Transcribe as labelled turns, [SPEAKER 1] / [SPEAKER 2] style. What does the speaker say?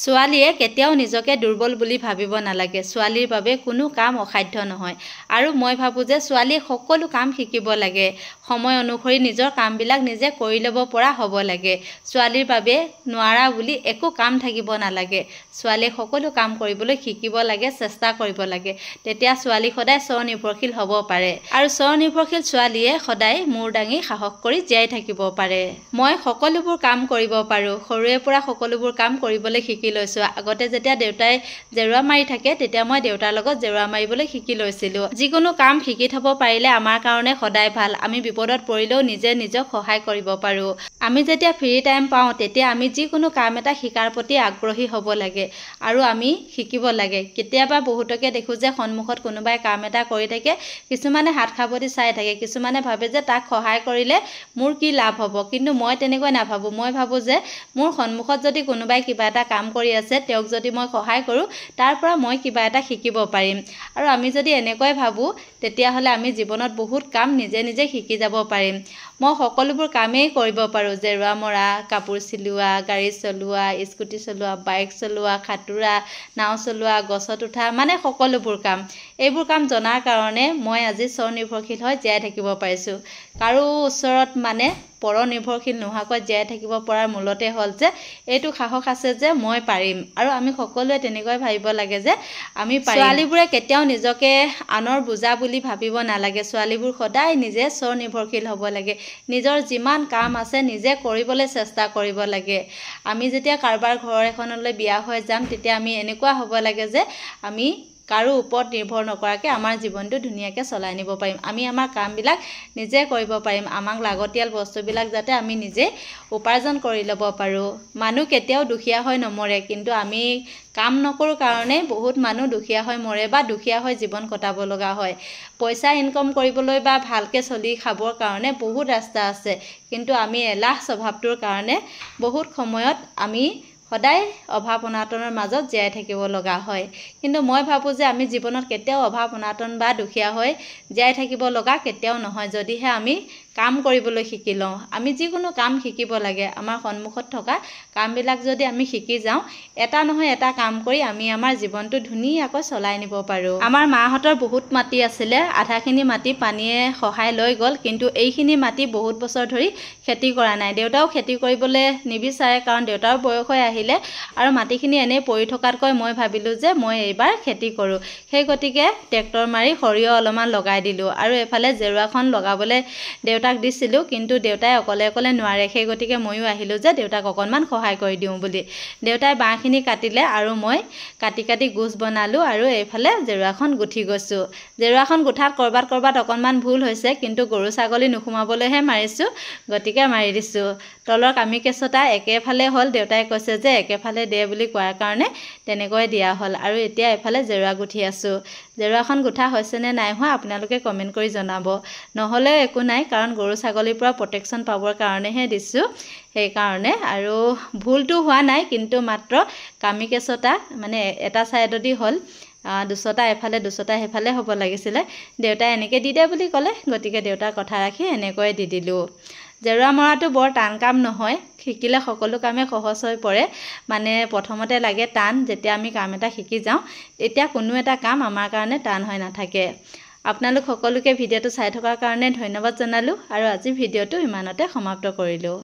[SPEAKER 1] ছোৱালীয়ে কেতিয়াও নিজকে দুৰ্বল বুলি ভাবিব নালাগে। ছোৱালীৰ বাবে কোনো কাম অসাধ্য নহয়। আৰু মই ভাবোঁ যে ছোৱালীয়ে সকলো কাম শিকিব লাগে। সময় অনুসৰি নিজৰ কামবিলাক নিজে কৰি ল'ব পৰা হ'ব লাগে। ছোৱালীৰ বাবে নোৱাৰা বুলি একো কাম থাকিব নালাগে। ছোৱালীয়ে সকলো কাম কৰিবলৈ শিকিব লাগে, চেষ্টা কৰিব লাগে। তেতিয়া ছোৱালী সদায় স্বনিৰ্ভৰশীল হ'ব পাৰে। আৰু স্বনিৰ্ভৰশীল ছোৱালীয়ে সদায় মূৰ দাঙি সাহস কৰি জীয়াই থাকিব পাৰে। মই সকলোবোৰ কাম কৰিব পাৰোঁ। সৰুৰে পৰা সকলোবোৰ কাম কৰিবলৈ শিকি লৈছোঁ। আগতে যেতিয়া দেউতাই জেৰুৱা মাৰি থাকে তেতিয়া মই দেউতাৰ লগত জেৰুৱা মাৰিবলৈ শিকি লৈছিলোঁ। যিকোনো কাম শিকি থ'ব পাৰিলে আমাৰ কাৰণে সদায় ভাল। আমি বিপদত পৰিলেও নিজে নিজক সহায় কৰিব পাৰোঁ। আমি যেতিয়া ফ্ৰী টাইম পাওঁ তেতিয়া আমি যিকোনো কাম এটা শিকাৰ প্ৰতি আগ্ৰহী হ'ব লাগে আৰু আমি শিকিব লাগে। কেতিয়াবা বহুতকে দেখোঁ যে সন্মুখত কোনোবাই কাম এটা কৰি থাকে, কিছুমানে হাত সাৱটি চাই থাকে, কিছুমানে ভাবে যে তাক সহায় কৰিলে মোৰ কি লাভ হ'ব। কিন্তু মই তেনেকৈ নাভাবোঁ। মই ভাবোঁ যে মোৰ সন্মুখত যদি কোনোবাই কিবা এটা কাম কৰি আছে, তেওঁক যদি মই সহায় কৰোঁ তাৰ পৰা মই কিবা এটা শিকিব পাৰিম। আৰু আমি যদি এনেকৈ ভাবোঁ তেতিয়াহ'লে আমি জীৱনত বহুত কাম নিজে নিজে শিকি যাব পাৰিম। মই সকলোবোৰ কামেই কৰিব পাৰোঁ। জেৰুৱা মৰা, কাপোৰ চিলোৱা, গাড়ী চলোৱা, স্কুটি চলোৱা, বাইক চলোৱা, সাঁতোৰা, নাও চলোৱা, গছত উঠা, মানে সকলোবোৰ কাম। এইবোৰ কাম জনাৰ কাৰণে মই আজি স্বনিৰ্ভৰশীল হৈ জীয়াই থাকিব পাৰিছোঁ। কাৰো ওচৰত মানে পৰনিৰ্ভৰশীল নোহোৱাকৈ জীয়াই থাকিব পৰাৰ মূলতে হ'ল যে এইটো সাহস আছে যে মই পাৰিম। আৰু আমি সকলোৱে তেনেকৈ ভাবিব লাগে যে আমি পাৰিম। ছোৱালীবোৰে কেতিয়াও নিজকে আনৰ বোজা বুলি ভাবিব নালাগে। ছোৱালীবোৰ সদায় নিজে স্বনিৰ্ভৰশীল হ'ব লাগে। নিজৰ যিমান কাম আছে নিজে কৰিবলৈ চেষ্টা কৰিব লাগে। আমি যেতিয়া কাৰোবাৰ ঘৰ এখনলৈ বিয়া হৈ যাম তেতিয়া আমি এনেকুৱা হ'ব লাগে যে আমি কাৰো ওপৰত নিৰ্ভৰ নকৰাকৈ আমাৰ জীৱনটো ধুনীয়াকৈ চলাই নিব পাৰিম। আমি আমাৰ কামবিলাক নিজে কৰিব পাৰিম। আমাক লাগতিয়াল বস্তুবিলাক যাতে আমি নিজে উপাৰ্জন কৰি ল'ব পাৰোঁ। মানুহ কেতিয়াও দুখীয়া হৈ নমৰে, কিন্তু আমি কাম নকৰোঁ কাৰণে বহুত মানুহ দুখীয়া হৈ মৰে বা দুখীয়া হৈ জীৱন কটাব লগা হয়। পইচা ইনকম কৰিবলৈ বা ভালকৈ চলি খাবৰ কাৰণে বহুত ৰাস্তা আছে, কিন্তু আমি এলাহ স্বভাৱটোৰ কাৰণে বহুত সময়ত আমি সদায় অভাৱ অনাটনৰ মাজত জীয়াই থাকিব লগা হয়। কিন্তু মই ভাবোঁ যে আমি জীৱনত কেতিয়াও অভাৱ অনাটন বা দুখীয়া হৈ জীয়াই থাকিব লগা কেতিয়াও নহয়, যদিহে আমি কাম কৰিবলৈ শিকি লওঁ। আমি যিকোনো কাম শিকিব লাগে। আমাৰ সন্মুখত থকা কামবিলাক যদি আমি শিকি যাওঁ, এটা নহয় এটা কাম কৰি আমি আমাৰ জীৱনটো ধুনীয়াকৈ চলাই নিব পাৰোঁ। আমাৰ মাহঁতৰ বহুত মাটি আছিলে, আধাখিনি মাটি পানীয়ে খহাই লৈ গ'ল, কিন্তু এইখিনি মাটি বহুত বছৰ ধৰি খেতি কৰা নাই। দেউতাও খেতি কৰিবলৈ নিবিচাৰে কাৰণ দেউতাৰ বয়স হৈ আহিলে আৰু মাটিখিনি এনেই পৰি থকাতকৈ মই ভাবিলোঁ যে মই এইবাৰ খেতি কৰোঁ। সেই গতিকে ট্ৰেক্টৰ মাৰি সৰিয়হ অলপমান লগাই দিলোঁ আৰু এফালে জেৰুৱাখন লগাবলৈ দেউতাক দিছিলোঁ, কিন্তু দেউতাই অকলে অকলে নোৱাৰে। সেই গতিকে ময়ো আহিলোঁ যে দেউতাক অকণমান সহায় কৰি দিওঁ বুলি। দেউতাই বাঁহখিনি কাটিলে আৰু মই কাটি কাটি গোছ বনালোঁ আৰু এইফালে জেৰুৱাখন গুঠি গৈছোঁ। জেৰুৱাখন গুঠাত ক'ৰবাত অকণমান ভুল হৈছে, কিন্তু গৰু ছাগলী নোসোমাবলৈহে মাৰিছোঁ, গতিকে মাৰি দিছোঁ। তলৰ কামি কেঁচটা একেফালে হ'ল, দেউতাই কৈছে যে একেফালে দে বুলি কোৱাৰ কাৰণে তেনেকৈ দিয়া হ'ল। আৰু এতিয়া এফালে জেৰুৱা গুঠি আছোঁ। জেৰুৱাখন গুঠা হৈছেনে নাই হোৱা আপোনালোকে কমেণ্ট কৰি জনাব। নহ'লেও একো নাই, কাৰণ গৰু ছাগলীৰ পৰা প্ৰটেকশ্যন পাবৰ কাৰণেহে দিছোঁ, সেইকাৰণে। আৰু ভুলটো হোৱা নাই, কিন্তু মাত্ৰ কামি কেঁচটা মানে এটা ছাইডদি হ'ল, দুচটা এফালে দুচটা সেইফালে হ'ব লাগিছিলে। দেউতাই এনেকৈ দি দে বুলি ক'লে, গতিকে দেউতাৰ কথা ৰাখি এনেকৈ দি দিলোঁ। জেৰুৱা মৰাটো বৰ টান কাম নহয়, শিকিলে সকলো কামেই সহজ হৈ পৰে। মানে প্ৰথমতে লাগে টান, যেতিয়া আমি কাম এটা শিকি যাওঁ তেতিয়া কোনো এটা কাম আমাৰ কাৰণে টান হৈ নাথাকে। আপোনালোক সকলোকে ভিডিঅ'টো চাই থকাৰ কাৰণে ধন্যবাদ জনালোঁ আৰু আজি ভিডিঅ'টো ইমানতে সমাপ্ত কৰিলোঁ।